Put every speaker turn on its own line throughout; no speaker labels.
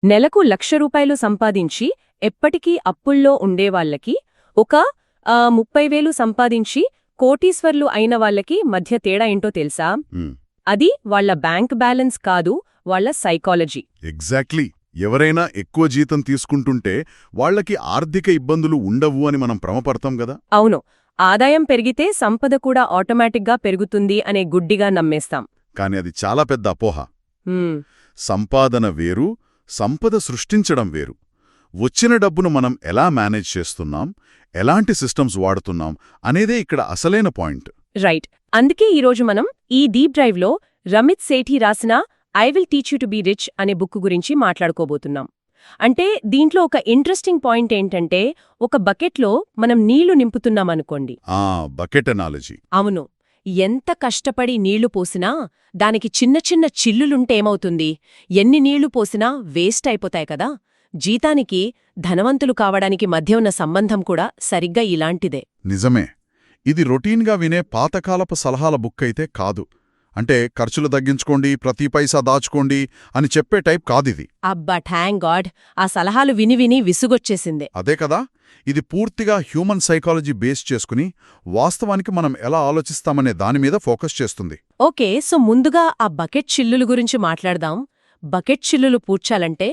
నెలకు ₹1,00,000 సంపాదించి ఎప్పటికీ అప్పుల్లో ఉండేవాళ్లకి, ఒక 30,000 సంపాదించి కోటీశ్వర్లు అయిన వాళ్లకి మధ్య తేడా ఏంటో తెలుసా? అది వాళ్ల బ్యాంక్ బ్యాలెన్స్ కాదు, వాళ్ల సైకాలజీ.
ఎగ్జాక్ట్లీ. ఎవరైనా ఎక్కువ జీతం తీసుకుంటుంటే వాళ్లకి ఆర్థిక ఇబ్బందులు ఉండవు అని మనం భ్రమపడతాం గదా.
అవును, ఆదాయం పెరిగితే సంపద కూడా ఆటోమేటిక్గా పెరుగుతుంది అనే గుడ్డిగా నమ్మేస్తాం.
కాని అది చాలా పెద్ద అపోహ. సంపాదన వేరు, సంపద సృష్టించడం వేరు. వచ్చిన డబ్బును మనం ఎలా మేనేజ్ చేస్తున్నాం, ఎలాంటి సిస్టమ్స్ వాడుతున్నాం అనేదే ఇక్కడ అసలైన పాయింట్.
రైట్. అందుకే ఈరోజు మనం ఈ డీప్ డ్రైవ్లో రమిత్ సేఠీ రాసిన I will teach you to be rich అనే బుక్ గురించి మాట్లాడుకోబోతున్నాం. అంటే దీంట్లో ఒక ఇంట్రెస్టింగ్ పాయింట్ ఏంటంటే, ఒక బకెట్లో మనం నీళ్లు నింపుతున్నామనుకోండి.
Bucket analogy.
అవును. ఎంత కష్టపడి నీళ్లు పోసినా దానికి చిన్న చిన్న చిల్లులుంటే ఏమవుతుంది? ఎన్ని నీళ్లు పోసినా వేస్ట్ అయిపోతాయి కదా. జీతానికి, ధనవంతులు కావడానికి మధ్య ఉన్న సంబంధం కూడా సరిగ్గా ఇలాంటిదే.
నిజమే. ఇది రొటీన్గా వినే పాతకాలపు సలహాల బుక్ అయితే కాదు. అంటే ఖర్చులు తగ్గించుకోండి, ప్రతి పైసా దాచుకోండి అని చెప్పే టైప్ కాదిది.
అబ్బా, థ్యాంక్ గాడ్, ఆ సలహాలు విని విని విసుగొచ్చేసిందే.
అదే కదా. ఇది పూర్తిగా హ్యూమన్ సైకాలజీ బేస్ చేసుకుని వాస్తవానికి మనం ఎలా ఆలోచిస్తామనే దానిమీద ఫోకస్ చేస్తుంది.
ఓకే, సో ముందుగా ఆ బకెట్ చిల్లుల గురించి మాట్లాడదాం. బకెట్ చిల్లులు పూడ్చాలంటే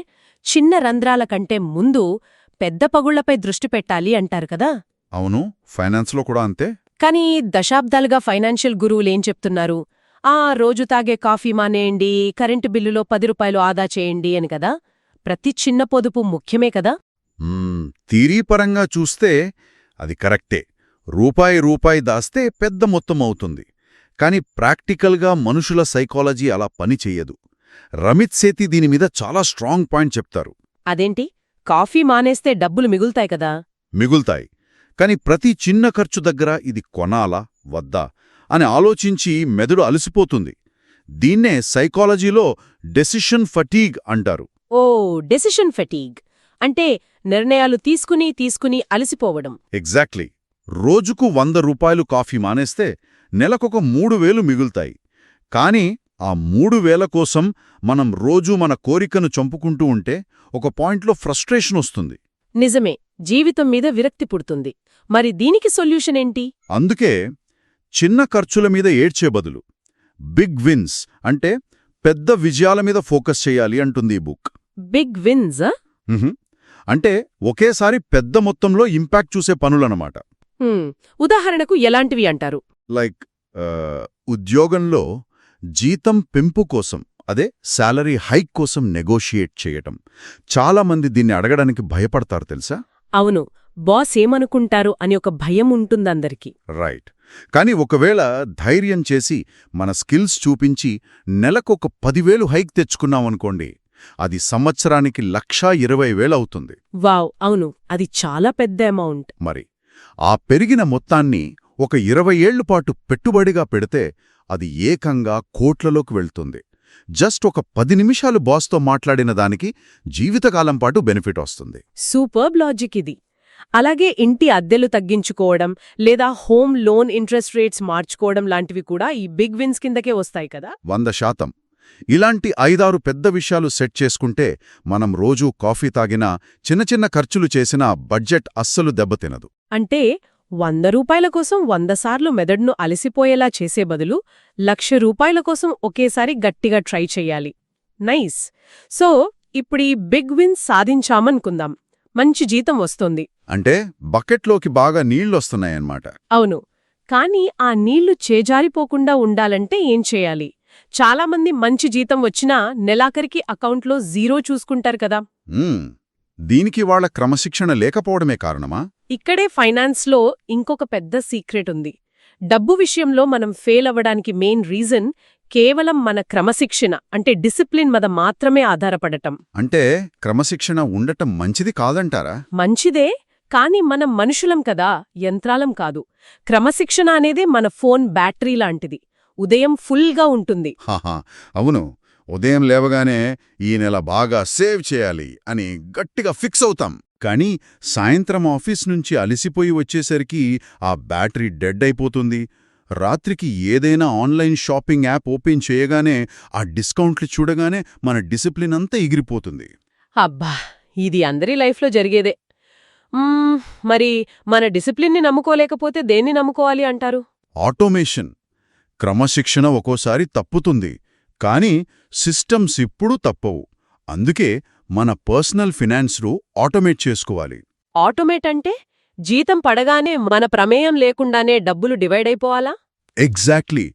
చిన్న రంధ్రాల కంటే ముందు పెద్ద పగుళ్లపై దృష్టి పెట్టాలి అంటారు కదా.
అవును, ఫైనాన్స్లో కూడా అంతే.
కానీ దశాబ్దాలుగా ఫైనాన్షియల్ గురువులేం చెప్తున్నారు? రోజు తాగే కాఫీ మానేయండి, కరెంటు బిల్లులో ₹10 ఆదా చేయండి అని కదా. ప్రతి చిన్న పొదుపు ముఖ్యమే కదా.
థియరీపరంగా చూస్తే అది కరెక్టే. రూపాయి దాస్తే పెద్ద మొత్తం అవుతుంది. కాని ప్రాక్టికల్గా మనుషుల సైకాలజీ అలా పనిచెయ్యదు. రమిత్ సేథీ దీనిమీద చాలా స్ట్రాంగ్ పాయింట్ చెప్తారు.
అదేంటి? కాఫీ మానేస్తే డబ్బులు మిగులుతాయి కదా.
మిగులుతాయి, కాని ప్రతి చిన్న ఖర్చు దగ్గర ఇది కొనాలా వద్దా అని ఆలోచించి మెదడు అలసిపోతుంది. దీన్నే సైకాలజీలో డెసిషన్ ఫటీగ్ అంటారు.
డెసిషన్ ఫటీగ్ అంటే నిర్ణయాలు తీసుకుని అలసిపోవడం.
ఎగ్జాక్ట్లీ. రోజుకు ₹100 కాఫీ మానేస్తే నెలకొక 3,000 మిగులుతాయి. కాని ఆ 3,000 కోసం మనం రోజూ మన కోరికను చంపుకుంటూ ఉంటే ఒక పాయింట్లో ఫ్రస్ట్రేషన్ వస్తుంది.
నిజమే, జీవితం మీద విరక్తి పుడుతుంది. మరి దీనికి సొల్యూషన్ ఏంటి?
అందుకే చిన్న ఖర్చుల మీద ఏడ్చే బదులు బిగ్ విన్స్ అంటే పెద్ద విజయాల మీద ఫోకస్ చేయాలి అంటుంది ఈ బుక్.
బిగ్ విన్స్
అంటే ఒకేసారి పెద్ద మొత్తంలో ఇంపాక్ట్ చూసే పనులన్నమాట.
ఉదాహరణకు ఎలాంటివి అంటారు?
లైక్ ఉద్యోగంలో జీతం పెంపు కోసం, అదే శాలరీ హైక్ కోసం నెగోషియేట్ చేయటం. చాలామంది దీన్ని అడగడానికి భయపడతారు తెలుసా.
అవును, బాస్ ఏమనుకుంటారు అని ఒక భయం ఉంటుందందరికీ.
రైట్. కాని ఒకవేళ ధైర్యం చేసి మన స్కిల్స్ చూపించి నెలకొక 10,000 హైక్ తెచ్చుకున్నామనుకోండి, అది సంవత్సరానికి 1,20,000 అవుతుంది.
వావ్, అవును, అది చాలా పెద్ద అమౌంట్.
మరి ఆ పెరిగిన మొత్తాన్ని ఒక 20 ఏళ్ల పాటు పెట్టుబడిగా పెడితే అది ఏకంగా కోట్లలోకి వెళ్తుంది. జస్ట్ ఒక 10 నిమిషాలు బాస్తో మాట్లాడిన దానికి జీవితకాలం పాటు బెనిఫిట్ వస్తుంది.
సూపర్బ్ లాజిక్ ఇది. అలాగే ఇంటి అద్దెలు తగ్గించుకోవడం లేదా హోమ్ లోన్ ఇంట్రెస్ట్ రేట్స్ మార్చుకోవడం లాంటివి కూడా ఈ బిగ్ విన్స్ కిందకే వస్తాయి కదా.
100%. ఇలాంటి 5-6 పెద్ద విషయాలు సెట్ చేసుకుంటే మనం రోజూ కాఫీ తాగినా, చిన్న చిన్న ఖర్చులు చేసినా బడ్జెట్ అస్సలు దెబ్బతినదు.
అంటే ₹100 కోసం 100 సార్లు మెదడును అలసిపోయేలా చేసే బదులు ₹1,00,000 కోసం ఒకేసారి గట్టిగా ట్రై చెయ్యాలి. నైస్. సో ఇప్పుడు ఈ బిగ్ విన్స్ సాధించామనుకుందాం. మంచి జీతం వస్తోంది
అంటే బకెట్లోకి బాగా నీళ్లొస్తున్నాయన్నమాట.
అవును. కానీ ఆ నీళ్లు చేజారిపోకుండా ఉండాలంటే ఏం చేయాలి? చాలామంది మంచి జీతం వచ్చినా నెలాఖరికి అకౌంట్లో 0 చూసుకుంటారు కదా.
దీనికి వాళ్ల క్రమశిక్షణ లేకపోవడమే కారణమా?
ఇక్కడే ఫైనాన్స్లో ఇంకొక పెద్ద సీక్రెట్ ఉంది. డబ్బు విషయంలో మనం ఫెయిల్ అవ్వడానికి మెయిన్ రీజన్ కేవలం మన క్రమశిక్షణ అంటే డిసిప్లిన్ మీద మాత్రమే ఆధారపడటం.
అంటే క్రమశిక్షణ ఉండటం మంచిది కాదంటారా?
మంచిదే, కాని మనం మనుషులం కదా, యంత్రాలం కాదు. క్రమశిక్షణ అనేదే మన ఫోన్ బ్యాటరీ లాంటిది. ఉదయం ఫుల్గా ఉంటుంది.
అవును, ఉదయం లేవగానే ఈ నెల బాగా సేవ్ చేయాలి అని గట్టిగా ఫిక్స్ అవుతాం. కానీ సాయంత్రం ఆఫీస్ నుంచి అలసిపోయి వచ్చేసరికి ఆ బ్యాటరీ డెడ్ అయిపోతుంది. రాత్రికి ఏదైనా ఆన్లైన్ షాపింగ్ యాప్ ఓపెన్ చేయగానే ఆ డిస్కౌంట్లు చూడగానే మన డిసిప్లిన్ అంతా ఎగిరిపోతుంది.
అబ్బా ఇది అందరి లైఫ్లో జరిగేదే. మరి మన డిసిప్లిన్ని నమ్ముకోలేకపోతే దేన్ని నమ్ముకోవాలి అంటారు?
ఆటోమేషన్. క్రమశిక్షణ ఒక్కోసారి తప్పుతుంది, కానీ సిస్టమ్స్ ఇప్పుడు తప్పవు. అందుకే మన పర్సనల్ ఫినాన్స్ను ఆటోమేట్ చేసుకోవాలి.
ఆటోమేట్ అంటే జీతం పడగానే మన ప్రమేయం లేకుండానే డబ్బులు డివైడ్ అయిపోవాలా?
ఎగ్జాక్ట్లీ.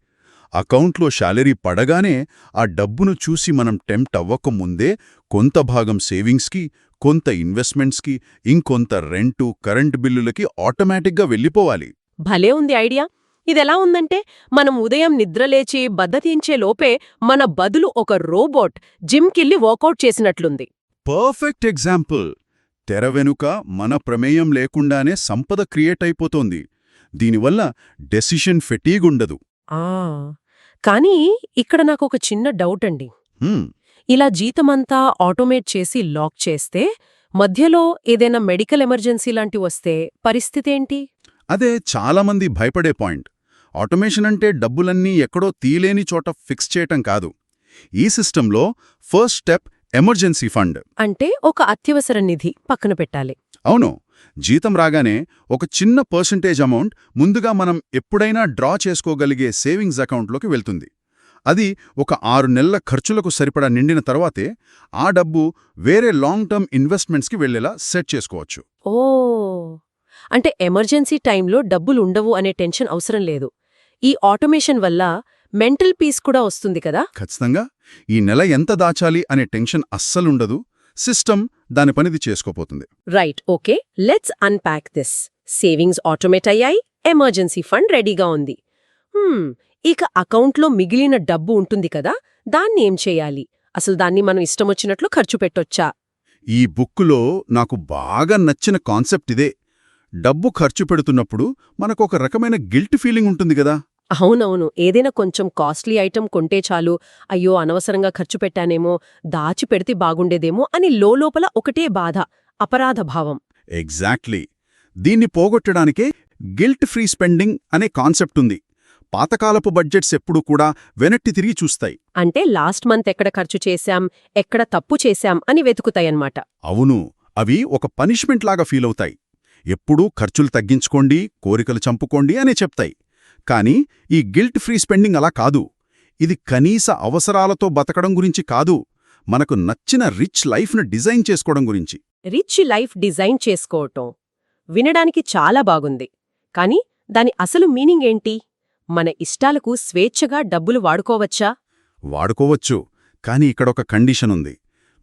అకౌంట్లో శాలరీ పడగానే ఆ డబ్బును చూసి మనం టెంప్ట్ అవ్వకముందే కొంత భాగం సేవింగ్స్కి, కొంత ఇన్వెస్ట్మెంట్స్కి, ఇంకొంత రెంటు, కరెంటు బిల్లులకి ఆటోమేటిక్గా వెళ్ళిపోవాలి.
భలే ఉంది ఐడియా. ఇదెలా ఉందంటే మనం ఉదయం నిద్రలేచి బద్ధతించే లోపే మన బదులు ఒక రోబోట్ జిమ్కిల్లి వర్కౌట్ చేసినట్లుంది.
Perfect example. తెర వెనుక మన ప్రమేయం లేకుండానే సంపద క్రియేట్ అయిపోతోంది. దీనివల్ల డెసిషన్ ఫెటీగ్ ఉండదు.
కానీ ఇక్కడ నాకొక చిన్న డౌట్ అండి. ఇలా జీతమంతా ఆటోమేట్ చేసి లాక్ చేస్తే మధ్యలో ఏదైనా మెడికల్ ఎమర్జెన్సీ లాంటి వస్తే పరిస్థితేంటి?
అదే చాలామంది భయపడే పాయింట్. ఆటోమేషన్ అంటే డబ్బులన్నీ ఎక్కడో తీలేని చోట ఫిక్స్ చేయటం కాదు. ఈ సిస్టంలో ఫస్ట్ స్టెప్ ఎమర్జెన్సీ ఫండ్.
అంటే ఒక అత్యవసర నిధి పక్కన పెట్టాలి.
అవును. జీతం రాగానే ఒక చిన్న పర్సంటేజ్ అమౌంట్ ముందుగా మనం ఎప్పుడైనా డ్రా చేసుకోగలిగే సేవింగ్స్ అకౌంట్లోకి వెళ్తుంది. అది ఒక 6 నెలల ఖర్చులకు సరిపడా నిండిన తర్వాతే ఆ డబ్బు వేరే లాంగ్ టర్మ్ ఇన్వెస్ట్మెంట్స్కి వెళ్లేలా సెట్ చేసుకోవచ్చు.
ఓ, అంటే ఎమర్జెన్సీ టైంలో డబ్బులుండవు అనే టెన్షన్ అవసరం లేదు. ఈ ఆటోమేషన్ వల్ల మెంటల్ పీస్ కూడా వస్తుంది కదా?
ఖచ్చితంగా. ఈ నెల ఎంత దాచాలి అనే టెన్షన్ అస్సలుండదు. సిస్టమ్ దాని పనిది చేసుకోపోతుంది.
Right, okay, let's unpack this. Savings automate అయ్యాయి, ఎమర్జెన్సీ ఫండ్ రెడీగా ఉంది. ఇక అకౌంట్లో మిగిలిన డబ్బు ఉంటుంది కదా, దాన్ని ఏం చేయాలి? అసలు దాన్ని మనం ఇష్టమొచ్చినట్లు ఖర్చు పెట్టొచ్చా?
ఈ బుక్కులో నాకు బాగా నచ్చిన కాన్సెప్ట్ ఇదే. డబ్బు ఖర్చు పెడుతున్నప్పుడు మనకొక రకమైన గిల్ట్ ఫీలింగ్ ఉంటుంది గదా.
అవునవును. ఏదైనా కొంచెం కాస్ట్లీ ఐటెం కొంటే చాలు, అయ్యో అనవసరంగా ఖర్చు పెట్టానేమో, దాచిపెడితే బాగుండేదేమో అని లోలోపల ఒకటే బాధ, అపరాధ భావం.
ఎగ్జాక్ట్లీ. దీన్ని పోగొట్టడానికే గిల్ట్ ఫ్రీ స్పెండింగ్ అనే కాన్సెప్ట్ ఉంది. పాతకాలపు బడ్జెట్స్ ఎప్పుడూ కూడా వెనక్కి తిరిగి చూస్తాయి.
అంటే లాస్ట్ మంత్ ఎక్కడ ఖర్చు చేశాం, ఎక్కడ తప్పు చేశాం అని వెతుకుతాయన్నమాట.
అవును. అవి ఒక పనిష్మెంట్ లాగా ఫీలవుతాయి. ఎప్పుడూ ఖర్చులు తగ్గించుకోండి, కోరికలు చంపుకోండి అనే చెప్తాయి. కానీ ఈ గిల్ట్ ఫ్రీ స్పెండింగ్ అలా కాదు. ఇది కనీస అవసరాలతో బతకడం గురించి కాదు, మనకు నచ్చిన రిచ్ లైఫ్ను డిజైన్ చేసుకోవడం గురించి.
రిచ్ లైఫ్ డిజైన్ చేసుకోవటం వినడానికి చాలా బాగుంది. కానీ దాని అసలు మీనింగ్ ఏంటి? మన ఇష్టాలకు స్వేచ్ఛగా డబ్బులు వాడుకోవచ్చా?
వాడుకోవచ్చు. కానీ ఇక్కడొక కండిషన్ ఉంది.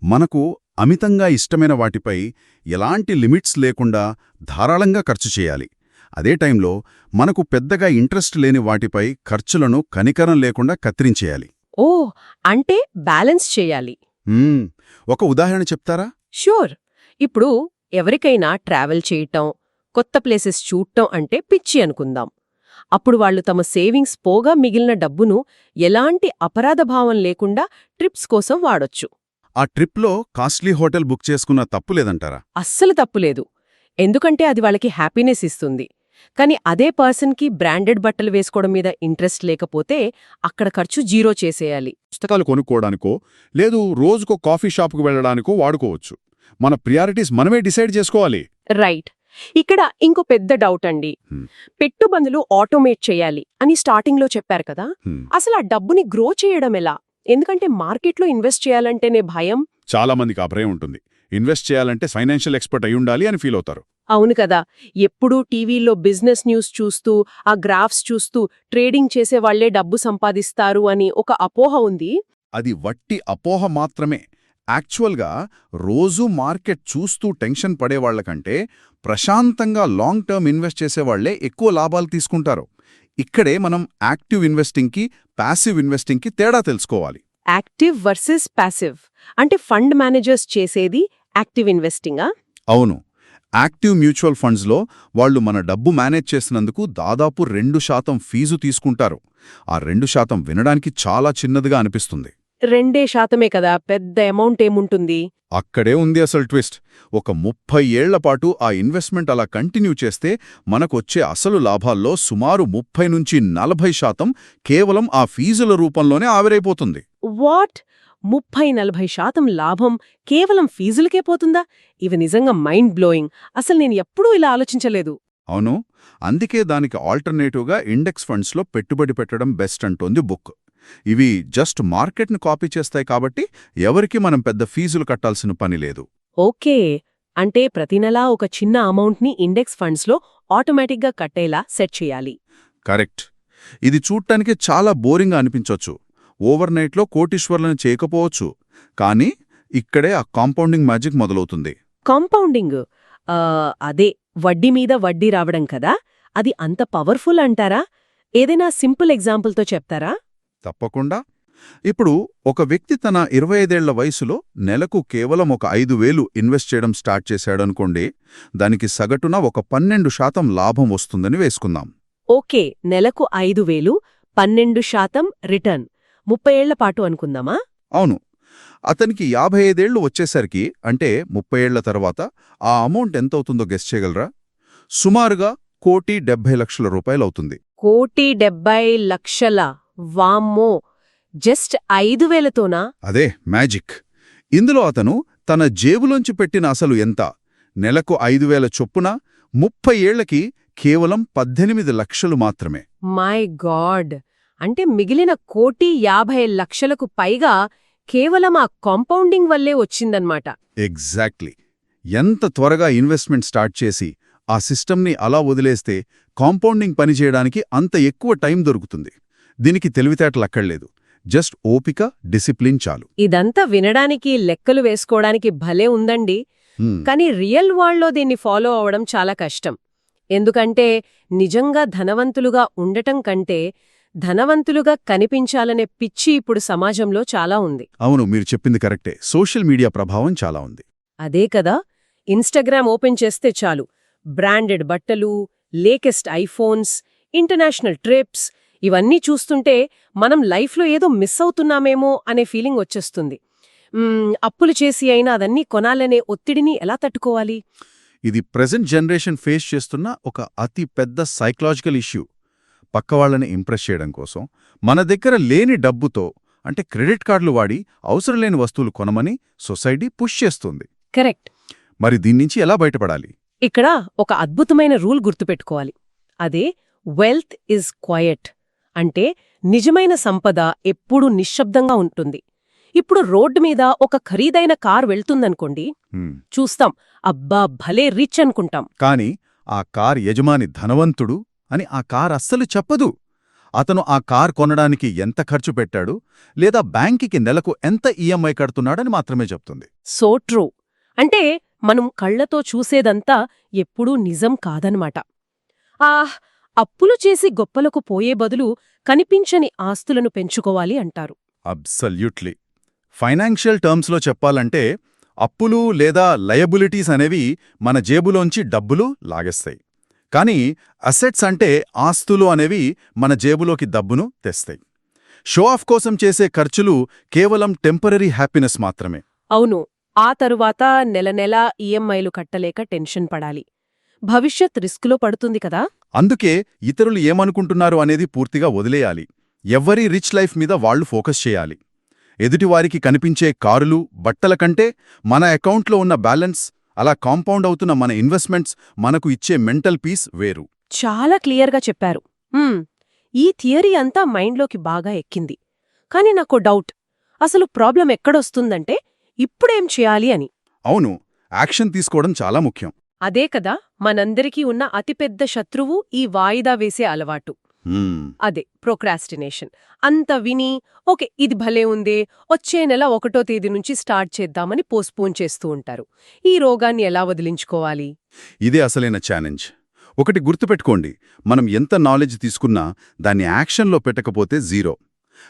మనకు అమితంగా ఇష్టమైన వాటిపై ఎలాంటి లిమిట్స్ లేకుండా ధారాళంగా ఖర్చు చేయాలి. అదే టైంలో మనకు పెద్దగా ఇంట్రెస్ట్ లేని వాటిపై ఖర్చులను కనికరం లేకుండా కత్తిరించేయాలి.
ఓ, అంటే బ్యాలెన్స్ చేయాలి.
ఒక ఉదాహరణ చెప్తారా?
ష్యూర్. ఇప్పుడు ఎవరికైనా ట్రావెల్ చేయటం, కొత్త ప్లేసెస్ చూడటం అంటే పిచ్చి అనుకుందాం. అప్పుడు వాళ్ళు తమ సేవింగ్స్ పోగా మిగిలిన డబ్బును ఎలాంటి అపరాధభావం లేకుండా ట్రిప్స్ కోసం వాడొచ్చు.
ఆ ట్రిప్లో కాస్ట్లీ హోటల్ బుక్ చేసుకున్న తప్పులేదంటారా?
అస్సలు తప్పులేదు. ఎందుకంటే అది వాళ్ళకి హ్యాపీనెస్ ఇస్తుంది. కానీ అదే పర్సన్కి బ్రాండెడ్ బట్టలు వేసుకోవడం మీద ఇంట్రెస్ట్ లేకపోతే అక్కడ ఖర్చు జీరో చేసేయాలి.
పుస్తకాలు కొనుక్కోవడానికో లేదు రోజుకో కాఫీ షాపుకు వెళ్లడానికో వాడుకోవచ్చు. మన ప్రియారిటీస్ మనమే డిసైడ్ చేసుకోవాలి.
రైట్. ఇక్కడ ఇంకో పెద్ద డౌట్ అండి. పెట్టుబడులు ఆటోమేట్ చేయాలి అని స్టార్టింగ్లో చెప్పారు కదా, అసలు ఆ డబ్బుని గ్రో చేయడం ఎలా? ఎందుకంటే మార్కెట్లో ఇన్వెస్ట్ చేయాలంటేనే భయం.
చాలా మందికి ఆ భయం ఉంటుంది. ఇన్వెస్ట్ చేయాలంటే ఫైనాన్షియల్ ఎక్స్పర్ట్ అయి ఉండాలి అని ఫీల్ అవుతారు.
అవును కదా. ఎప్పుడూ టీవీలో బిజినెస్ న్యూస్ చూస్తూ, ఆ గ్రాఫ్స్ చూస్తూ ట్రేడింగ్ చేసేవాళ్లే డబ్బు సంపాదిస్తారు అని ఒక అపోహ ఉంది.
అది వట్టి అపోహ మాత్రమే. యాక్చువల్గా రోజూ మార్కెట్ చూస్తూ టెన్షన్ పడేవాళ్లకంటే ప్రశాంతంగా లాంగ్ టర్మ్ ఇన్వెస్ట్ చేసేవాళ్లే ఎక్కువ లాభాలు తీసుకుంటారు. ఇక్కడే మనం యాక్టివ్ ఇన్వెస్టింగ్కి, ప్యాసివ్ ఇన్వెస్టింగ్కి తేడా తెలుసుకోవాలి.
యాక్టివ్ వర్సెస్ ప్యాసివ్ అంటే ఫండ్ మేనేజర్స్ చేసేది యాక్టివ్ ఇన్వెస్టింగా?
అవును. యాక్టివ్ మ్యూచువల్ ఫండ్స్లో వాళ్లు మన డబ్బు మేనేజ్ చేసినందుకు దాదాపు 2% ఫీజు తీసుకుంటారు. ఆ 2% వినడానికి చాలా చిన్నదిగా అనిపిస్తుంది.
2% కదా, పెద్ద అమౌంట్ ఏముంటుంది?
అక్కడే ఉంది అసలు ట్విస్ట్. ఒక 30 ఏళ్లపాటు ఆ ఇన్వెస్ట్మెంట్ అలా కంటిన్యూ చేస్తే మనకొచ్చే అసలు లాభాల్లో సుమారు 30 నుంచి 40% కేవలం ఆ ఫీజుల రూపంలోనే ఆవిరైపోతుంది.
వాట్? 30-40% లాభం కేవలం ఫీజులకే పోతుందా? ఇవి నిజంగా మైండ్ బ్లోయింగ్. అసలు నేను ఎప్పుడూ ఇలా ఆలోచించలేదు.
అవును, అందుకే దానికి ఆల్టర్నేటివ్గా ఇండెక్స్ ఫండ్స్లో పెట్టుబడి పెట్టడం బెస్ట్ అంటోంది బుక్. ఇవి జస్ట్ మార్కెట్ను కాపీ చేస్తాయి కాబట్టి ఎవరికీ మనం పెద్ద ఫీజులు కట్టాల్సిన పని లేదు.
ఓకే, అంటే ప్రతి నెలా ఒక చిన్న అమౌంట్ని ఇండెక్స్ ఫండ్స్లో ఆటోమేటిక్గా కట్టేలా సెట్ చేయాలి.
కరెక్ట్. ఇది చూడ్డానికి చాలా బోరింగ్గా అనిపించొచ్చు, ఓవర్నైట్లో కోటీశ్వర్లను చేయకపోవచ్చు. కానీ ఇక్కడే ఆ కాంపౌండింగ్ మ్యాజిక్ మొదలవుతుంది.
కాంపౌండింగ్ అదే వడ్డీ మీద వడ్డీ రావడం కదా, అది అంత పవర్ఫుల్ అంటారా? ఏదైనా సింపుల్ ఎగ్జాంపుల్తో చెప్తారా?
తప్పకుండా. ఇప్పుడు ఒక వ్యక్తి తన 25 ఏళ్ల వయసులో నెలకు కేవలం ఒక 5,000 ఇన్వెస్ట్ చేయడం స్టార్ట్ చేశాడనుకోండి, దానికి సగటున ఒక 12% లాభం వస్తుందని వేసుకుందాం.
ఓకే, నెలకు 5,000, 12% రిటర్న్, 30 ఏళ్ల పాటు అనుకుందామా?
అవును. అతనికి 55 ఏళ్లు వచ్చేసరికి, అంటే 30 ఏళ్ల తర్వాత ఆ అమౌంట్ ఎంతవుతుందో గెస్ చేయగలరా? సుమారుగా 1,70,00,000 రూపాయలవుతుంది.
1,70,00,000. వామ్మో! జస్ట్ 5,000తోనా?
అదే మ్యాజిక్. ఇందులో అతను తన జేబులోంచి పెట్టిన అసలు ఎంత? నెలకు 5,000 చొప్పున 30 ఏళ్లకి కేవలం 18 లక్షలు మాత్రమే.
My God! అంటే మిగిలిన 1,50,00,000కు పైగా కేవలం ఆ కాంపౌండింగ్ వల్లే వచ్చిందన్నమాట.
ఎగ్జాక్ట్లీ. ఎంత త్వరగా ఇన్వెస్ట్మెంట్ స్టార్ట్ చేసి ఆ సిస్టమ్ని అలా వదిలేస్తే కాంపౌండింగ్ పనిచేయడానికి అంత ఎక్కువ టైం దొరుకుతుంది. దీనికి తెలివితేటలక్కర్లేదు, జస్ట్ ఓపిక, డిసిప్లిన్ చాలు.
ఇదంతా వినడానికి, లెక్కలు వేసుకోవడానికి భలే ఉందండి. కానీ రియల్ వరల్డ్లో దీన్ని ఫాలో అవడం చాలా కష్టం. ఎందుకంటే నిజంగా ధనవంతులుగా ఉండటం కంటే ధనవంతులుగా కనిపించాలనే పిచ్చి ఇప్పుడు సమాజంలో చాలా ఉంది.
అవును, మీరు చెప్పింది కరెక్టే. సోషల్ మీడియా ప్రభావం చాలా ఉంది.
అదే కదా, ఇన్స్టాగ్రామ్ ఓపెన్ చేస్తే చాలు, బ్రాండెడ్ బట్టలు, లేటెస్ట్ ఐఫోన్స్, ఇంటర్నేషనల్ ట్రిప్స్, ఇవన్నీ చూస్తుంటే మనం లైఫ్లో ఏదో మిస్ అవుతున్నామేమో అనే ఫీలింగ్ వచ్చేస్తుంది. అప్పులు చేసి అయినా అదన్నీ కొనాలనే ఒత్తిడిని ఎలా తట్టుకోవాలి?
ఇది ప్రెజెంట్ జనరేషన్ ఫేస్ చేస్తున్న ఒక అతి పెద్ద సైకలాజికల్ ఇష్యూ. పక్కవాళ్లని ఇంప్రెస్ చేయడం కోసం మన దగ్గర లేని డబ్బుతో, అంటే క్రెడిట్ కార్డులు వాడి అవసరం లేని వస్తువులు కొనమని సొసైటీ పుష్ చేస్తుంది.
కరెక్ట్.
మరి దీన్నించి ఎలా బయటపడాలి?
ఇక్కడ ఒక అద్భుతమైన రూల్ గుర్తుపెట్టుకోవాలి. అదే వెల్త్ ఈజ్ క్వయట్. అంటే నిజమైన సంపద ఎప్పుడూ నిశ్శబ్దంగా ఉంటుంది. ఇప్పుడు రోడ్డు మీద ఒక ఖరీదైన కార్ వెళ్తుందనుకోండి, చూస్తాం, అబ్బా భలే రిచ్ అనుకుంటాం.
కాని ఆ కార్ యజమాని ధనవంతుడు అని ఆ కార్ అస్సలు చెప్పదు. అతను ఆ కార్ కొనడానికి ఎంత ఖర్చు పెట్టాడు, లేదా బ్యాంకికి నెలకు ఎంత ఈఎంఐ కడుతున్నాడని మాత్రమే చెప్తుంది.
So true. అంటే మనం కళ్లతో చూసేదంతా ఎప్పుడూ నిజం కాదనమాట. అప్పులు చేసి గొప్పలకు పోయే బదులు కనిపించని ఆస్తులను పెంచుకోవాలి అంటారు.
అబ్సల్యూట్లీ. ఫైనాన్షియల్ టర్మ్స్లో చెప్పాలంటే అప్పులు లేదా లయబిలిటీస్ అనేవి మన జేబులోంచి డబ్బులు లాగేస్తాయి. కానీ అసెట్స్ అంటే ఆస్తులు అనేవి మన జేబులోకి డబ్బును తెస్తాయి. షో ఆఫ్ కోసం చేసే ఖర్చులు కేవలం టెంపరరీ హ్యాపీనెస్ మాత్రమే.
అవును, ఆ తరువాత నెల నెలా ఈఎంఐలు కట్టలేక టెన్షన్ పడాలి. భవిష్యత్ రిస్కులో పడుతుంది కదా.
అందుకే ఇతరులు ఏమనుకుంటున్నారు అనేది పూర్తిగా వదిలేయాలి. ఎవ్వరీ రిచ్ లైఫ్ మీద వాళ్లు ఫోకస్ చేయాలి. ఎదుటివారికి కనిపించే కారులు, బట్టల కంటే మన అకౌంట్లో ఉన్న బ్యాలెన్స్, అలా కాంపౌండ్ అవుతున్న మన ఇన్వెస్ట్మెంట్స్ మనకు ఇచ్చే మెంటల్ పీస్ వేరు.
చాలా క్లియర్గా చెప్పారు. ఈ థియరీ అంతా మైండ్లోకి బాగా ఎక్కింది. కానీ నాకు డౌట్, అసలు ప్రాబ్లం ఎక్కడొస్తుందంటే ఇప్పుడేం చేయాలి అని.
అవును, యాక్షన్ తీసుకోవడం చాలా ముఖ్యం.
అదే కదా మనందరికీ ఉన్న అతిపెద్ద శత్రువు, ఈ వాయిదా వేసే అలవాటు. అదే ప్రోక్రాస్టినేషన్. అంత విని ఓకే ఇది భలే ఉందే, వచ్చే నెల 1వ తేదీ నుంచి స్టార్ట్ చేద్దామని పోస్ట్పోన్ చేస్తూ ఉంటారు. ఈ రోగాన్ని ఎలా వదిలించుకోవాలి?
ఇదే అసలైన ఛాలెంజ్. ఒకటి గుర్తుపెట్టుకోండి, మనం ఎంత నాలెడ్జ్ తీసుకున్నా దాన్ని యాక్షన్లో పెట్టకపోతే జీరో.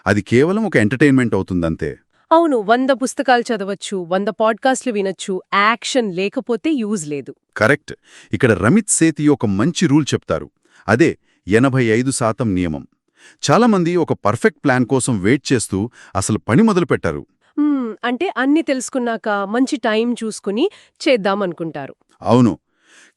అది కేవలం ఒక ఎంటర్టైన్మెంట్ అవుతుందంతే.
అవును, 100 పుస్తకాలు చదవచ్చు, 100 పాడ్కాస్ట్లు వినొచ్చు, యాక్షన్ లేకపోతే యూజ్ లేదు.
కరెక్ట్. ఇక్కడ రమిత్ సేతి ఒక మంచి రూల్ చెప్తారు. అదే 85% నియమం. చాలామంది ఒక పర్ఫెక్ట్ ప్లాన్ కోసం వెయిట్ చేస్తూ అసలు పని మొదలుపెట్టారు.
అంటే అన్ని తెలుసుకున్నాక మంచి టైం చూసుకుని చేద్దామనుకుంటారు.
అవును,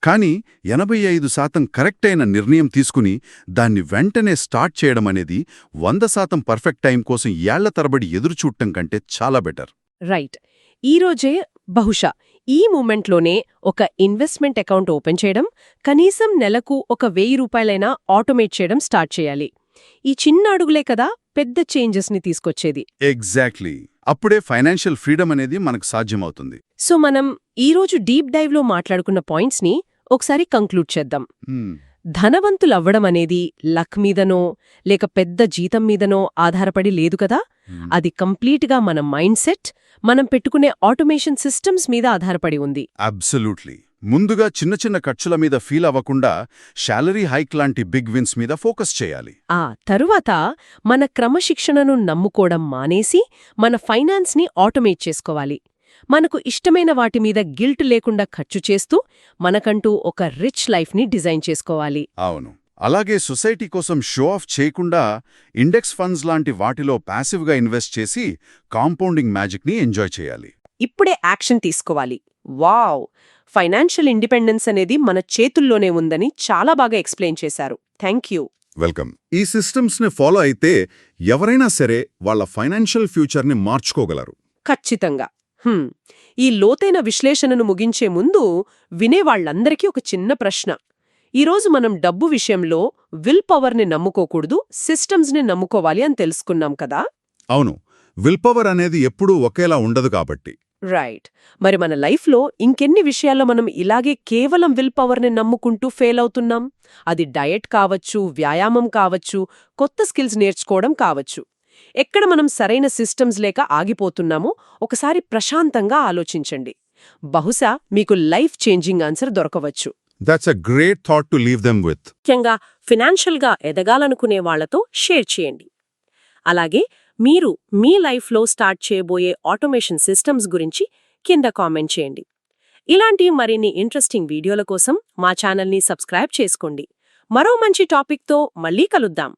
కానీ 85% కరెక్ట్ అయిన నిర్ణయం తీసుకుని దాన్ని వెంటనే స్టార్ట్ చేయడం అనేది 100% పర్ఫెక్ట్ టైం కోసం ఏళ్ల తరబడి ఎదురుచూడటం కంటే చాలా బెటర్.
రైట్. ఈరోజే బహుశా ఈ మూమెంట్లోనే ఒక ఇన్వెస్ట్మెంట్ అకౌంట్ ఓపెన్ చేయడం, కనీసం నెలకు ఒక 1000 రూపాయలైనా ఆటోమేట్ చేయడం స్టార్ట్ చేయాలి. ఈ చిన్న అడుగులే కదా పెద్ద చేంజెస్ని తీసుకొచ్చేది.
ఎగ్జాక్ట్లీ. అప్పుడే ఫైనాన్షియల్ ఫ్రీడమ్ అనేది మనకు సాధ్యమవుతుంది.
సో మనం ఈరోజు డీప్ డైవ్లో మాట్లాడుకున్న పాయింట్స్ని ఒకసారి కంక్లూడ్ చేద్దాం. ధనవంతులవ్వడం అనేది లక్ మీదనో లేక పెద్ద జీతం మీదనో ఆధారపడి లేదు కదా. అది కంప్లీట్గా మన మైండ్ సెట్, మనం పెట్టుకునే ఆటోమేషన్ సిస్టమ్స్ మీద ఆధారపడి ఉంది.
అబ్సల్యూట్లీ. ముందుగా చిన్న చిన్న ఖర్చుల మీద ఫీల్ అవ్వకుండా శాలరీ హైక్ లాంటి బిగ్ విన్స్ మీద ఫోకస్ చేయాలి.
ఆ తరువాత మన క్రమశిక్షణను నమ్ముకోవడం మానేసి మన ఫైనాన్స్ని ఆటోమేట్ చేసుకోవాలి. మనకు ఇష్టమైన వాటి మీద గిల్ట్ లేకుండా ఖర్చు చేస్తూ మనకంటూ ఒక రిచ్ లైఫ్ని డిజైన్ చేసుకోవాలి.
అవును. అలాగే సొసైటీ కోసం షో ఆఫ్ చేయకుండా ఇండెక్స్ ఫండ్స్ లాంటి వాటిలో ప్యాసివ్గా ఇన్వెస్ట్ చేసి కాంపౌండింగ్ మ్యాజిక్ని ఎంజాయ్ చేయాలి.
ఇప్పుడే యాక్షన్ తీసుకోవాలి. వావ్! ఫైనాన్షియల్ ఇండిపెండెన్స్ అనేది మన చేతుల్లోనే ఉందని చాలా బాగా ఎక్స్ప్లెయిన్ చేశారు. Thank you.
వెల్కమ్. ఈ సిస్టమ్స్ని ఫాలో అయితే ఎవరైనా సరే వాళ్ళ ఫైనాన్షియల్ ఫ్యూచర్ని మార్చుకోగలరు.
ఖచ్చితంగా. ఈ లోతైన విశ్లేషణను ముగించే ముందు వినేవాళ్లందరికీ ఒక చిన్న ప్రశ్న. ఈరోజు మనం డబ్బు విషయంలో విల్ పవర్ని నమ్ముకోకూడదు, సిస్టమ్స్ని నమ్ముకోవాలి అని తెలుసుకున్నాం కదా.
అవును. విల్ పవర్ అనేది ఎప్పుడూ ఒకేలా ఉండదు కాబట్టి.
రైట్. మరి మన లైఫ్లో ఇంకెన్ని విషయాల్లో మనం ఇలాగే కేవలం విల్ పవర్ని నమ్ముకుంటూ ఫెయిల్ అవుతున్నాం? అది డయట్ కావచ్చు, వ్యాయామం కావచ్చు, కొత్త స్కిల్స్ నేర్చుకోవడం కావచ్చు. ఎక్కడ మనం సరైన సిస్టమ్స్ లేక ఆగిపోతున్నామో ఒకసారి ప్రశాంతంగా ఆలోచించండి. బహుశా మీకు లైఫ్ చేంజింగ్ ఆన్సర్ దొరకవచ్చు.
That's a great thought to leave them with.
ముఖ్యంగా ఫినాన్షియల్గా ఎదగాలనుకునే వాళ్లతో షేర్ చేయండి. అలాగే మీరు మీ లైఫ్లో స్టార్ట్ చేయబోయే ఆటోమేషన్ సిస్టమ్స్ గురించి కింద కామెంట్ చేయండి. ఇలాంటి మరిన్ని ఇంట్రెస్టింగ్ వీడియోల కోసం మా ఛానల్ని సబ్స్క్రైబ్ చేసుకోండి. మరో మంచి టాపిక్తో మళ్ళీ కలుద్దాం.